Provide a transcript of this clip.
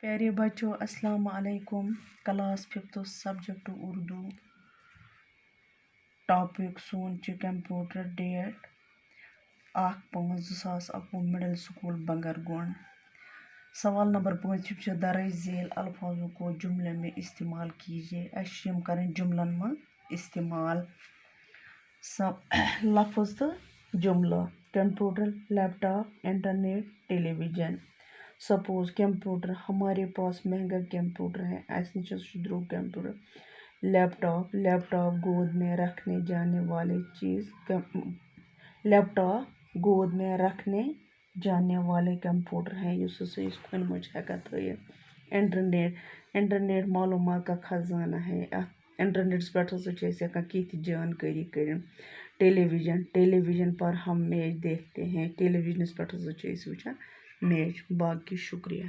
پیارے بچوں السلام علیکم. Class 5 subject Urdu. ٹاپک سون کمپیوٹر. ڈیٹ 1/5/2021 مڈل سکول بنگر گونڈ. سوال نمبر 5 درج ذیل الفاظوں کو جملے میں استعمال کیجیے. اشیم کریں جملن میں استعمال. لفظ تو جملہ. کمپیوٹر، لیپ ٹاپ، انٹرنیٹ، ٹیلی ویژن. سپوز کمپیوٹر، ہمارے پاس مہنگا کمپیوٹر ہے. ایسے درو کمپیوٹر. لیپ ٹاپ، لیپ ٹاپ گود میں رکھنے جانے والے چیز. لیپ ٹاپ گود میں رکھنے جانے والے کمپیوٹر ہیں اس کن مجھ ہیکا تھٲیِتھ. انٹرنیٹ، انٹرنیٹ معلومات کا خزانہ ہے. انٹرنیٹس پہ ہیکان کینٛہہ جانکاری کٔرِتھ. ٹیلی ویژن، ٹیلی ویژن پر ہم میچ دیکھتے ہیں. ٹیلی ویژنس پہ وٕچھان میچ. باقی شکریہ.